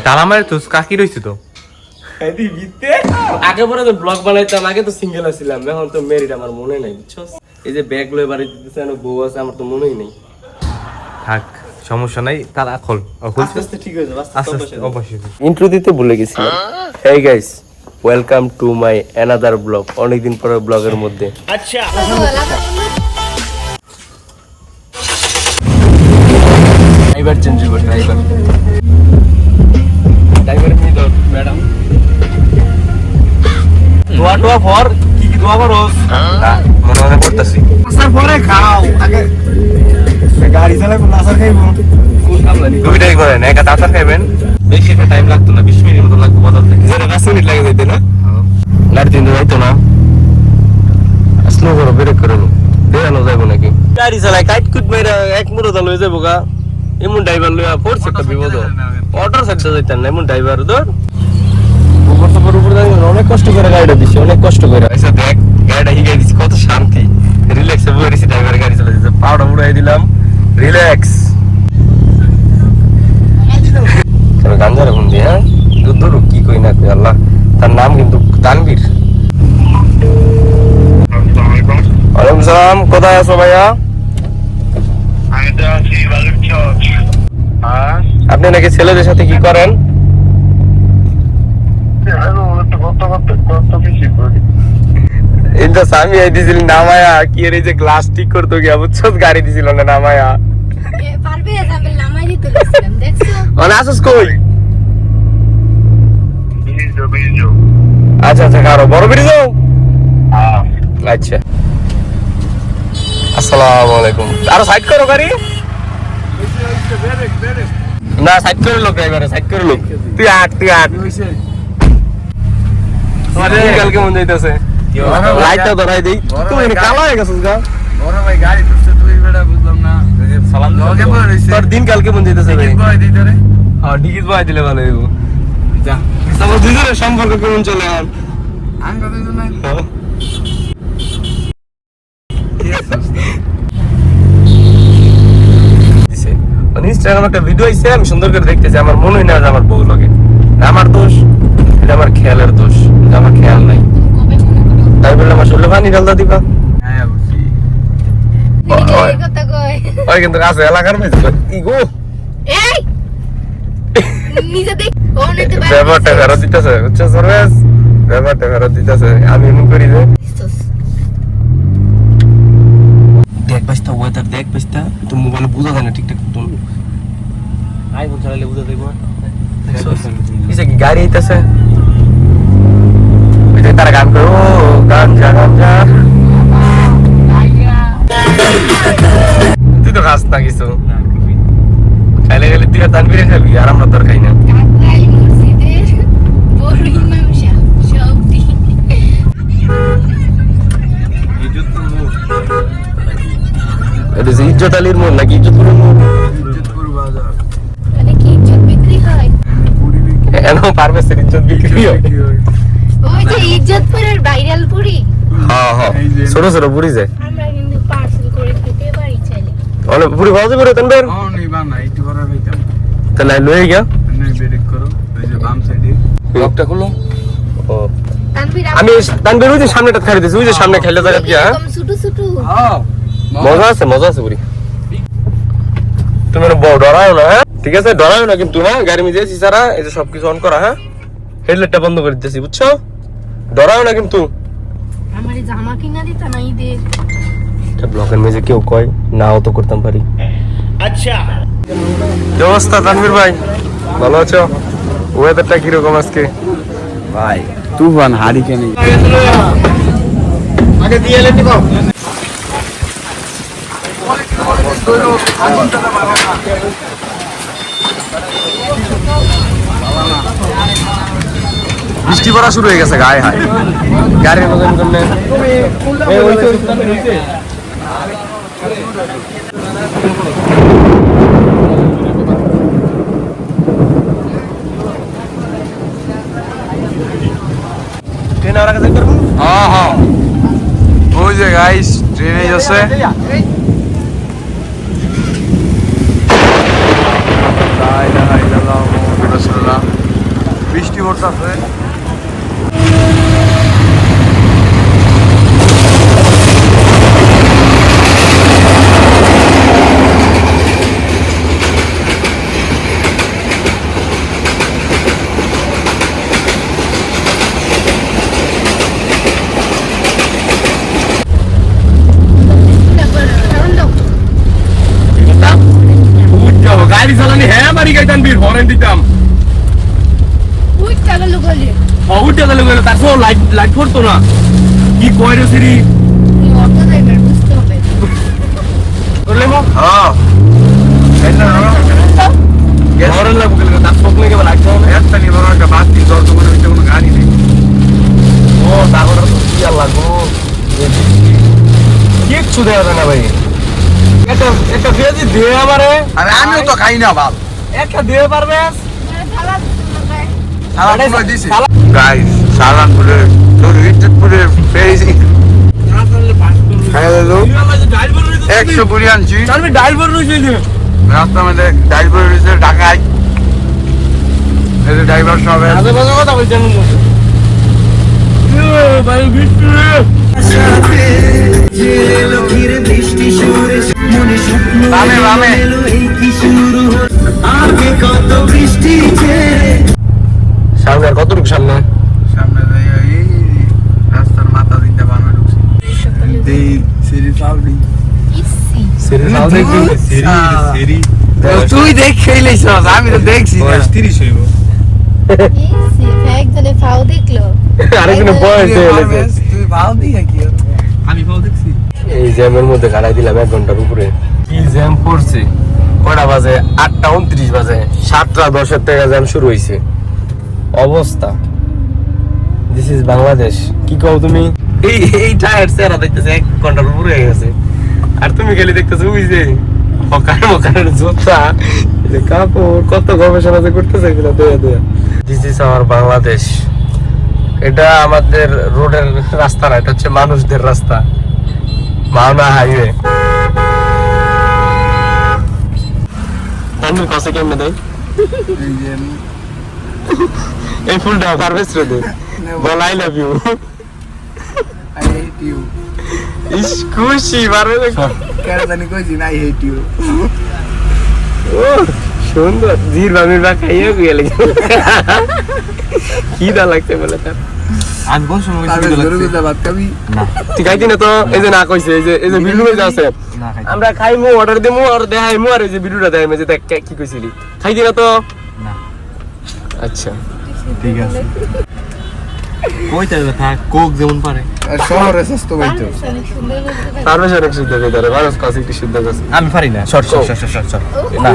তালা মারে তো কাকি রইছে তো আগে পরে তো ব্লগ বানাইতাম, আগে তো সিঙ্গেল ছিলাম, এখন তো মেরিড আমার মনে নাই বুঝছস। এই যে ব্যাগ লয়ে বাড়ি দিতেছে, বউ আছে, আমার তো মনেই নেই। থাক সমস্যা নাই, তালা খোল। আস্তে আস্তে ঠিক হয়ে যাবে, আস্তে আস্তে অবশ্যই। ইন্ট্রো দিতে ভুলে গেছিলাম। Hey guys, welcome to my another blog. অনেকদিন পরে ব্লগের মধ্যে। আচ্ছা ড্রাইভার চেঞ্জ করবে, ড্রাইভার কি দাও ম্যাডাম। দোয়া টোয়া ফর কি কি দোয়া করস? না মনে মনে করতেছি। আসার পরে খাও, আগে গাড়ি চালাবো, আসার খাইবো। কোন কামলানি দুইটাই করেন, একা আচার খাইবেন, বেশি একটা টাইম লাগতো না, 20 মিনিট মতো লাগবে বাজার থেকে। 5 মিনিট লাগে যাইতে না, গাড়ি তিন যাইতো না। স্লো করো, ব্রেক করো, দেখানো যাইবো নাকি? গাড়ি চালায় কাইট কুট মেরা এক মুরো দল হয়ে যাবো গা। এমন ড্রাইভার লইয়া পড়ছে একটা বিপদ। অটোর সাইডে যাইতেন না, এমন ড্রাইভার ধর উপর সপর উপর অনেক কষ্ট করে গাড়িটা দিছি, অনেক কষ্ট করে। আচ্ছা দেখ গাড়িটা হিগে দিছি, কত শান্তি, রিল্যাক্সে বসে দিছি, ড্রাইভার গাড়ি চালাইছে, পাউডার উড়াই দিলাম, রিল্যাক্স। গাঞ্জার এখন দিয়ে, হ্যাঁ দূর কি কই না কই, আল্লাহ তার নাম কিন্তু তানবীর। ওয়ালাইকুম সালাম, কোথায় আছো ভাইয়া? আমি তো আছি বালুর চক। আপনি নাকি ছেলেদের সাথে কি করেন? এটা স্বামী আই দিছিল নামায়া, কি এর এই যে গ্লাস ঠিক করতে গিয়া বুঝছো, গাড়ি দিছিল না নামায়া। পারবে যাবে নামাই দিতে গেছিলাম, দেখছো? মানে আসস কই? আচ্ছা আচ্ছা, কারো বড় বেরি যাও। আচ্ছা আসসালামু আলাইকুম। আরো সাইড করো গাড়ি। না সাইড করে লোক, ড্রাইভারে সাইড করে লোক। তুই আট কালকে মন যাইতেছে, লাইটটা ধরাই দেই। তুই কালো হয়ে গেছিস গা। বড় ভাই গাড়ি তুলছে, তুই বেটা বুঝলাম না। সালাম লগে পড়ে রইছে। তোর দিন কালকে মন যাইতেছে ভাই। বয় দিই তোরে। হ্যাঁ ডিগিজ বয় দিলে ভালো হইব। যা। তারপর দুজনের সম্পর্ক কেমন চলে এখন? আন কথা তো নাই। ইনস্টাগ্রামে একটা ভিডিও আইছে, আমি সুন্দর করে দেখতেছি, আমার মনে হয় না যে আমার বউ লাগে। আমার দোষ, এটা আমার খেয়ালের দোষ, এটা আমার খেয়াল নাই। কবে মনে করো? তাই বললে আমার শরীরে পানি ঢালতা দিবা। হ্যাঁ বুঝছি। নিজের কথা কই। ওই কিন্তু আছে এলাকার মেয়ে ইগো এই নিজে দেখ কোন এতে ব্যাপারটা ফেরত দিতেছে, বুঝছো সরবেশ? ব্যাপারটা ফেরত দিতেছে, আমি এমন করি যে দেখ বাস্তা ওয়েদার, দেখ বাস্তা তো মোবাইলে বোঝা যায় না ঠিকঠাক মতন। আইফোন চালালে বোঝা যাইব না। কিসে কি গাড়ি আইতাছে, ওই যে তারা গান করে, ও গাঞ্জা গাঞ্জা। তুই তো খাস না কিছু, খাইলে গেলে তুই তানবিরে খাবি, আর আমরা তোর খাই না। টাঙ্গাইল মসজিদের বড় ইমাম সাহেব সবটি এটা যে ইজ্জত আলীর মোড় নাকি ইজ্জতপুরের মোড়? ইজ্জতপুর বাজার। মানে কি ইজ্জত বিক্রি হয়? পুরি বিক্রি কেন পারভেজের ইজ্জত বিক্রি হয়? হয়। ওই যে ইজ্জতপুরের ভাইরাল পুরি, হ্যাঁ হ্যাঁ, ছোট ছোট পুরি যায়। আমরা কিন্তু পার্সেল করে খেতে পারি চাইলে। অনেক পুরি ভালো যাবে রে তানবীর। ও নেই বানা, একটু বড় হইতাম। তাহলে লয়ে গিয়া নাই ব্রেক করো, ওই যে বাম সাইডে। লকটা খুলো। ও তানভীর আমি তানবীর ওই যে সামনেটা খাই দিছি, ওই যে সামনে খেলে জায়গা গিয়া। এরকম ছোট ছোট হ্যাঁ। মজা আছে পুরি। তুমি বড় ডরাও না, হ্যাঁ ঠিক আছে, ডরাও না কিন্তু, হ্যাঁ গাড়ি মিজে সিসারা এই যে সবকিছু অন করা, হ্যাঁ হেডলাইটটা বন্ধ করে দিতেছি, বুঝছো? ডরাও না কিন্তু। আমারে জামা কিনা দিতা না ঈদের। এটা ব্লকের মেজে কেউ কয় নাও তো করতাম পারি। আচ্ছা কি অবস্থা তানভীর ভাই, ভালো আছো? ওয়েদারটা কিরকম আজকে? ভাই তুফান হারিকেন। আগে দিয়ে এলে নিবো। বৃষ্টি পড়া শুরু হয়ে গেছে, গায়ে হায় গাড়ির মতন করলে হ্যাঁ হ্যাঁ, ওই যে গাইস ট্রেনে যাচ্ছে। লা ইলাহা ইল্লাল্লাহ। রাসূলুল্লাহ বৃষ্টি পড়তেছে গাড়ি চালানি হ্যাঁ মারি গাইতাম বীর হরেন দিতাম উইট টাকা লুকলি উঠে গেলে গেলে তার সব লাইট লাইট পড়তো না কি কয় রে সিরি অটো ড্রাইভার বুঝতে হবে করলে মো হ্যাঁ এটা হরেন লাগবে গেলে তার সব লেগে লাগতো না একটা নিবর একটা বাস দিয়ে দশ করে হইতে কোনো গাড়ি নেই ও তাহলে তো কি আর লাগবো কিচ্ছু দেওয়া যায় না ভাই একটা একটা পেঁয়াজি দিয়ে আমারে আরে আমিও তো খাই না বাল একটা দিয়ে পারবে থালা লাগায় সালান করে দিছি গাইস সালানপুরে রোহিতপুরে পেয়েছি হ্যালো 100 পুরি আনছি আমি ড্রাইভার রয়েছে রাস্তার মধ্যে ড্রাইভার রয়েছে ঢাকায় এই যে ড্রাইভার সবে আজে বাজে কথা বলছেন ভাই বৃষ্টি বামে বামে সামনে আর কতটুকু সামনে সামনে এই রাস্তার মাথা দিনটা বামে ঢুকছি এই সিরি পাউডি ইসি তুই দেখেই লইছ আমি তো দেখছি না 30 হইব ইসি একজনে ফাও দেখলো আরেকজনে বয়স হয়ে গেছে তুই পাউডি কি আমি পাও দেখছি এই জ্যামের মধ্যে গাড়াই দিলাম 1 ঘন্টার উপরে কি জ্যাম পড়ছে কয়টা বাজে 8:29 বাজে 7:10 এর থেকে জ্যাম শুরু হইছে অবস্থা দিস ইজ বাংলাদেশ কি কও তুমি এই টায়ার সেরা দেখতেছে 1 ঘন্টার উপরে হয়ে গেছে আর তুমি গেলে দেখতেছো ওই যে মকানের জুতা যে কাপড় কত গবেষণা যে করতেছে এগুলো দেয়া দেয়া দিস ইজ আওয়ার বাংলাদেশ এটা আমাদের রোডের রাস্তা না এটা হচ্ছে মানুষদের রাস্তা মাওনা হাইওয়ে তানভীর কাছে কেমনে দেয় এই যে এই ফুলটা পারভেজ রে দে বল I love you I hate you ইস খুশি পারভেজ কেন জানি কইছি না আই হেট ইউ ও সুন্দর জির বামির বা খাইয়ে গেলে কি দা লাগছে বলে তার আজ বল সময় তাহলে জরুরি বাত কবি তুই খাইতি না তো এই যে না কইছে এই যে বিলু যে আছে আমরা খাইমু অর্ডার দেমু আর দেখাইমু আর এই যে বিলুটা দেখাইমু যে কি কইছিলি খাইতি না তো না আচ্ছা ঠিক আছে কইতে থাক কোক যেমন পারে শহরে সস্তো বাইতো পারমিশন এক শুদ্ধ কই ধরে মানুষ কাছে কি শুদ্ধ কাছে আমি পারি না শর্ট না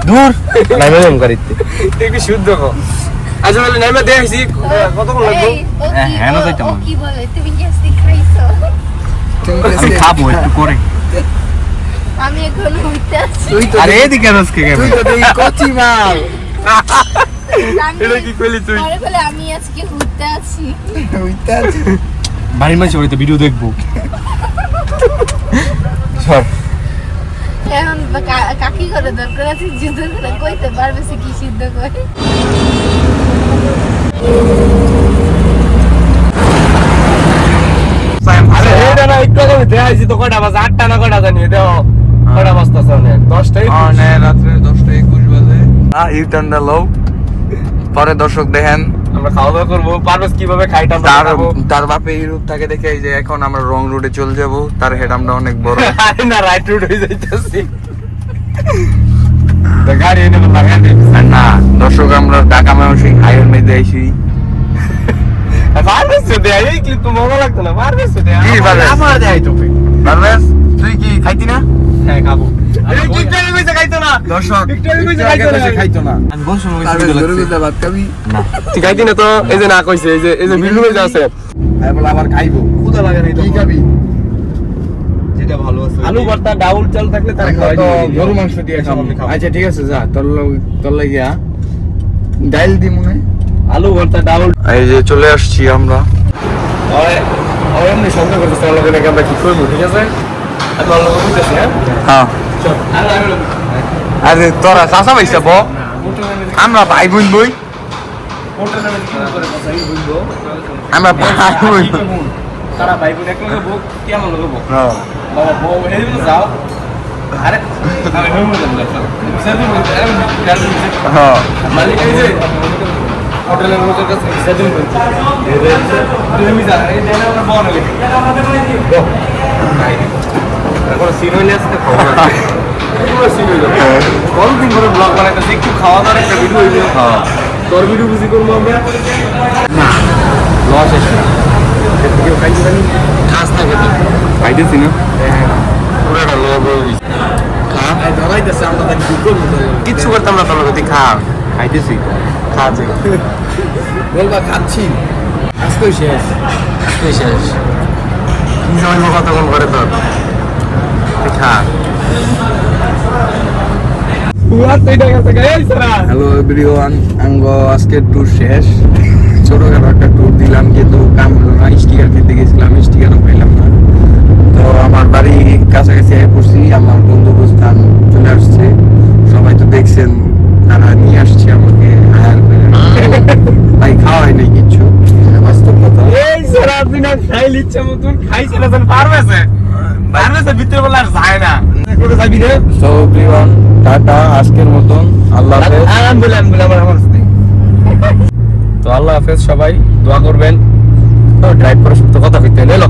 দূর নাইমে এম করিতে তুই কি শুদ্ধ কো আজ বলে নাইমে দেখছি কতক্ষণ লাগবে হ্যাঁ না যাইতাম কি বলে তুমি গেছতে খাইছো আমি খাবো একটু করে আমি এখন উঠতে আছি তুই তো আরে এদিকে আজকে তুই তো দেই কচি মাল এটা কি কইলি তুই আরে বলে আমি আজকে উঠতে আছি উইতা আছে বাড়ির মানুষ বাড়িতে ভিডিও দেখবো এখন কাকি করে দরকার আছে যুদ্ধ করে কইতে পারবে সে কি সিদ্ধ করে আরে এটা না একটু আগে দেখাইছি তো কয়টা বাজে 8টা না কয়টা জানি দেখো কয়টা বাজতাছে অনেক 10টাই অনে রাত্রে 10:21 বাজে ইউটার্নটা লও পরে দর্শক দেখেন আমরা খাওয়া দাওয়া করবো পারভেজ কিভাবে খাইটা তার তার বাপে ইউরোপ থাকে দেখে এই যে এখন আমরা রং রোডে চলে যাব তার হেডামটা অনেক বড় আরে না রাইট রুট হয়ে যাইতাছি গাড়ি এনে লাগাই দে আর না দর্শক আমরা ঢাকা মানসিক হাইওয়ে মধ্যে আইছি পারভেজ দে এই ক্লিপ তো মজা লাগতো না পারভেজ দে কি পারভেজ? আমার দেখাই তোকে পারভেজ তুই কি খাইতি না হ্যাঁ খাবো আরে কিটা কইছে খাইতো না দর্শক একটু আগে কইছে খাইতো না আমি বল সময় পারভেজ জরুরি বাত কবি তুই খাইতি না তো এই যে না কইছে এই যে বিল্লু যে আছে আর বলে আবার খাইবো ক্ষুধা লাগে না কি খাবি যেটা ভালো আছে আলু ভর্তা ডাউল চাল থাকলে তার খাওয়াই তো দিবি গরু মাংস দিয়ে খাবো আমি খাবো। আচ্ছা ঠিক আছে যা তোর লাগিয়া ডাইল দি মনে আলু ভর্তা ডাউল এই যে চলে আসছি আমরা ওই ওই এমনি সন্দেহ করতেছে আল্লাহ নাকি আমরা কি করবো ঠিক আছে আমি আল্লাহ বলতেছি হ্যাঁ হ্যাঁ চল আরে তোরা চাষা পাইছা বো আমরা ভাই বোন বই আমরা ভাই বোন তারা ভাই বোন একলগে বউ কেমন লগে বউ হ্যাঁ বাবা বউ এই দিন যাও আরে আমি হইব না সেদিন হ্যাঁ মালিক এই যে হোটেলের লোকের কাছে সেদিন বলছি তুমি যা এই দেনা আমরা বড় লাগে এখন সিন হইলে আসতে খবর আছে পুরো সিন হইলো কতদিন ধরে ব্লগ বানাইতেছি একটু খাওয়া দাওয়ার একটা ভিডিও হইলো হ্যাঁ তোর ভিডিও বুঝি করবো আমরা না লস এসে কেউ খাইতে পারি কাজ থাকে তো খাইতেছি না পুরোটা লোক খা ধরাইতেছে আমরা তাকে দুটোর মতো কিচ্ছু করতাম না তোর গতি খা খাইতেছি খা যে বলবা খাচ্ছি আজকেও শেষ তুই শেষ কি সময় কতক্ষণ করে তোর তুই খা হ্যালো এভরিওয়ান আঙ্গ আজকে ট্যুর শেষ ছোটখাটো একটা ট্যুর দিলাম কিন্তু কাম হলো না স্টিকার কিনতে গেছিলাম স্টিকারও পেলাম না তো আমার বাড়ি কাছাকাছি আয় পড়ছি আমার বন্ধু বুঝতাম চলে আসছে সবাই তো দেখছেন তারা নিয়ে আসছে আমাকে হায়ার করে তাই খাওয়া হয় নাই কিচ্ছু বাস্তব কথা এই সারা দিন খাই লিচ্ছে মতন খাইছে না পারবেছে ভিতরে বলে আর যায় না করে যাবি রে সো এভরিওয়ান টাটা আজকের মতন আল্লাহ হাফেজ আলহামদুলিল্লাহ আমার তো আল্লাহ হাফেজ সবাই দোয়া করবেন ড্রাইভ করে সুস্থ কথা কইতে এলো